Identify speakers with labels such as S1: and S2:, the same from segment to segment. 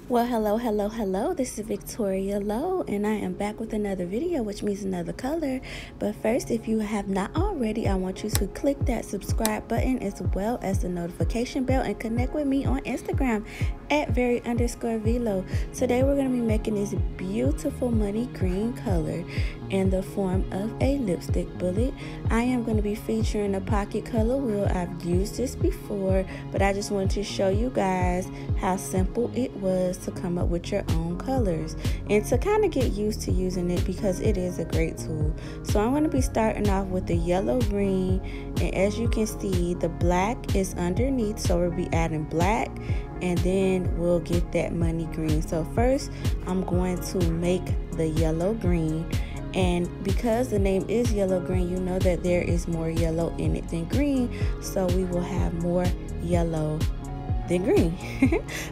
S1: Well, hello. This is Victoria Lowe, and I am back with another video, which means another color. But first, if you have not already, I want you to click that subscribe button as well as the notification bell and connect with me on Instagram at very_veelo. Today, we're going to be making this beautiful money green color in the form of a lipstick bullet. I am going to be featuring a pocket color wheel. I've used this before, but I just wanted to show you guys how simple it was to come up with your own colors and to kind of get used to using it because it is a great tool. So I'm going to be starting off with the yellow green, and as you can see, the black is underneath, so we'll be adding black and then we'll get that money green. So first I'm going to make the yellow green, and because the name is yellow green, you know that there is more yellow in it than green, so we will have more yellow than green.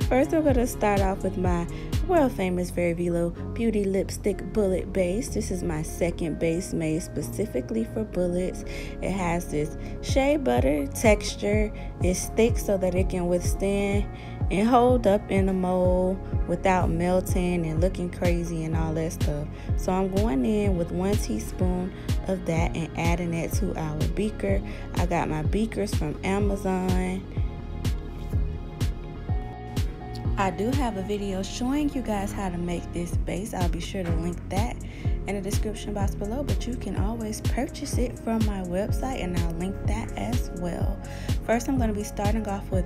S1: First, we're going to start off with my world famous Very Veelo Beauty Lipstick Bullet Base. This is my second base made specifically for bullets. It has this shea butter texture. It's thick so that it can withstand and hold up in the mold without melting and looking crazy and all that stuff. So I'm going in with 1 teaspoon of that and adding that to our beaker. I got my beakers from Amazon. I do have a video showing you guys how to make this base. I'll be sure to link that in the description box below, but you can always purchase it from my website and I'll link that as well. First, I'm going to be starting off with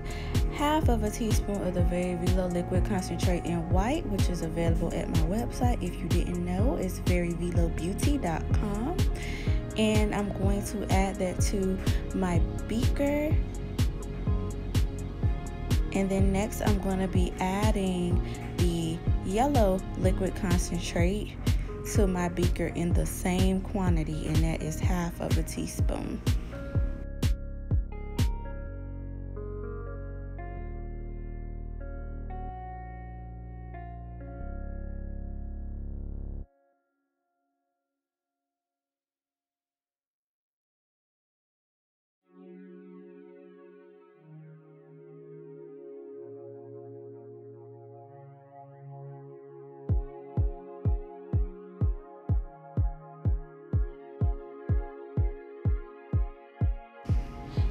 S1: half of a teaspoon of the Very Veelo liquid concentrate in white, which is available at my website. If you didn't know, it's veryveelobeauty.com. And I'm going to add that to my beaker. And then next I'm going to be adding the yellow liquid concentrate to my beaker in the same quantity, and that is half of a teaspoon.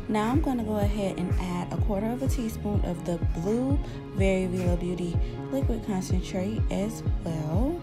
S1: Now I'm going to go ahead and add 1/4 teaspoon of the blue Very Veelo Beauty liquid concentrate as well.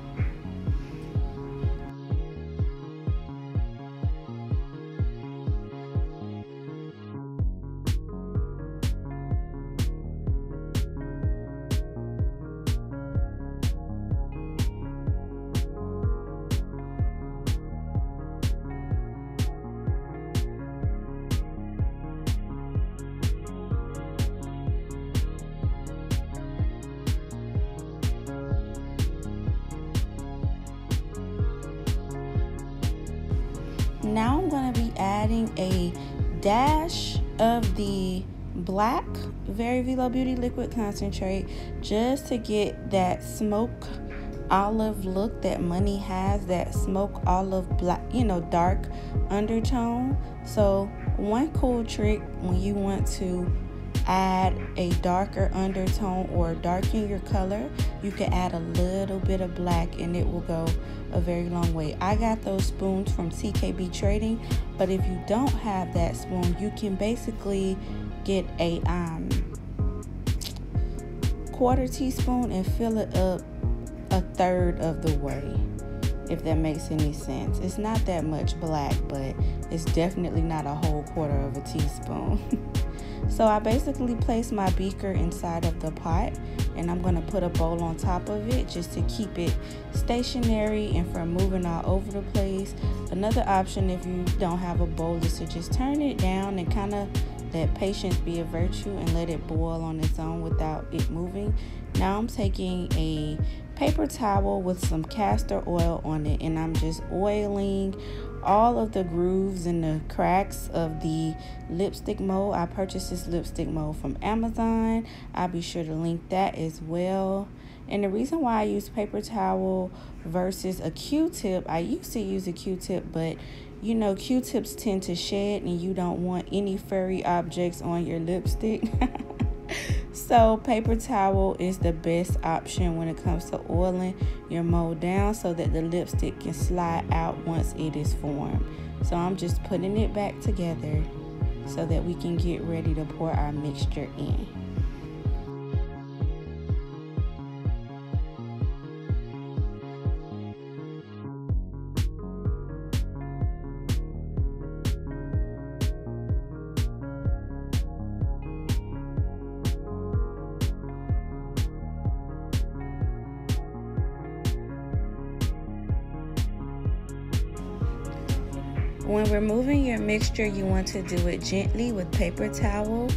S1: Now I'm going to be adding a dash of the black Very Veelo Beauty liquid concentrate just to get that smoke olive look that money has, that smoke olive black, dark undertone. So one cool trick when you want to add a darker undertone or darken your color, you can add a little bit of black and it will go a very long way. I got those spoons from TKB Trading, but if you don't have that spoon, you can basically get a 1/4 teaspoon and fill it up 1/3 of the way, if that makes any sense. It's not that much black, but it's definitely not a whole 1/4 teaspoon. So I basically place my beaker inside of the pot, and I'm going to put a bowl on top of it just to keep it stationary and from moving all over the place. Another option, if you don't have a bowl, is to just turn it down and kind of let patience be a virtue and let it boil on its own without it moving. Now I'm taking a paper towel with some castor oil on it, and I'm just oiling all of the grooves and the cracks of the lipstick mold. I purchased this lipstick mold from Amazon. I'll be sure to link that as well. And the reason why I use paper towel versus a Q-tip, I used to use a Q-tip, but you know, Q-tips tend to shed and you don't want any furry objects on your lipstick. So paper towel is the best option when it comes to oiling your mold down so that the lipstick can slide out once it is formed. So I'm just putting it back together so that we can get ready to pour our mixture in. When removing your mixture, you want to do it gently with paper towel.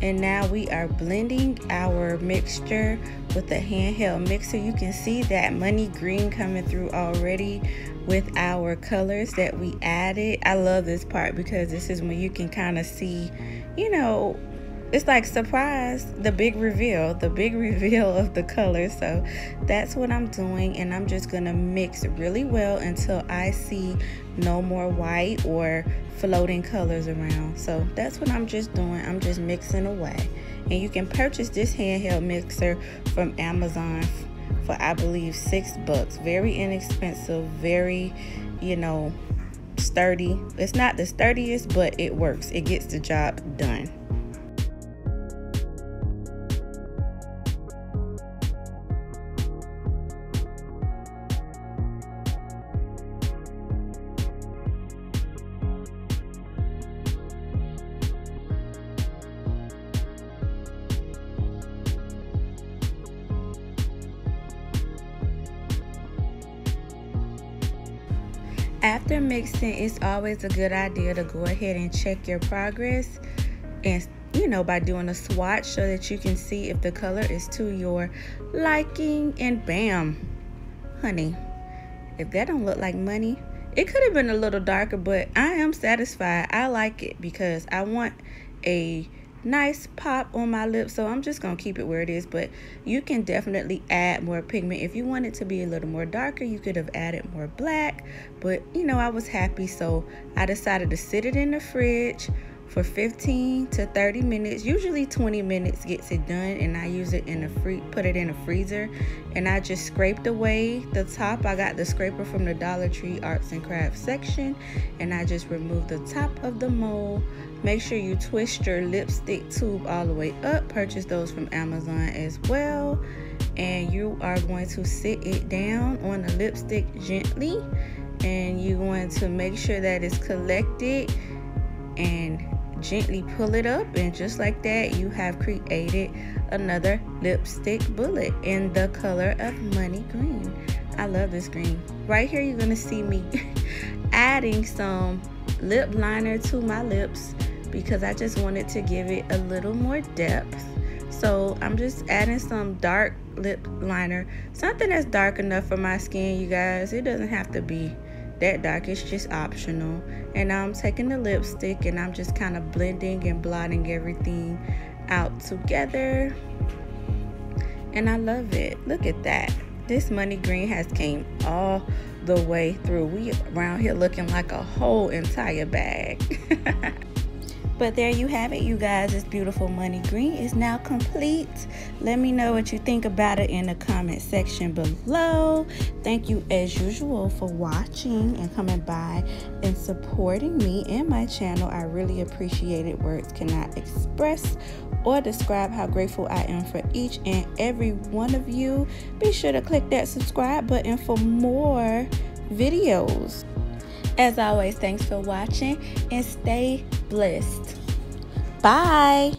S1: And now we are blending our mixture with a handheld mixer. You can see that money green coming through already with our colors that we added. I love this part because this is when you can kind of see, you know, it's like surprise, the big reveal of the colors. So that's what I'm doing, and I'm just gonna mix really well until I see no more white or floating colors around. So that's what I'm just doing. I'm just mixing away. And you can purchase this handheld mixer from Amazon for, I believe, $6. Very inexpensive, very, you know, sturdy. It's not the sturdiest, but it works. It gets the job done. After mixing, it's always a good idea to go ahead and check your progress, and you know, by doing a swatch so that you can see if the color is to your liking. And bam, honey, if that don't look like money, it could have been a little darker, but I am satisfied. I like it because I want a nice pop on my lips, so I'm just gonna keep it where it is. But you can definitely add more pigment. If you want it to be a little more darker, you could have added more black, but you know, I was happy, so I decided to sit it in the fridge for 15 to 30 minutes. Usually 20 minutes gets it done, and I use it in the put it in a freezer, and I just scraped away the top. I got the scraper from the Dollar Tree Arts and Crafts section, and I just removed the top of the mold. Make sure you twist your lipstick tube all the way up. Purchase those from Amazon as well. And you are going to sit it down on the lipstick gently, and you're going to make sure that it's collected and gently pull it up, and just like that, you have created another lipstick bullet in the color of money green. I love this green. Right here, you're gonna see me adding some lip liner to my lips because I just wanted to give it a little more depth. So I'm just adding some dark lip liner, something that's dark enough for my skin, you guys. It doesn't have to be that dark, it's just optional. And now I'm taking the lipstick and I'm just kind of blending and blotting everything out together, and I love it. Look at that. This money green has came all the way through. We around here looking like a whole entire bag. But there you have it, you guys. This beautiful money green is now complete. Let me know what you think about it in the comment section below. Thank you as usual for watching and coming by and supporting me and my channel. I really appreciate it. Words cannot express or describe how grateful I am for each and every one of you. Be sure to click that subscribe button for more videos. As always, thanks for watching and stay blessed. Bye.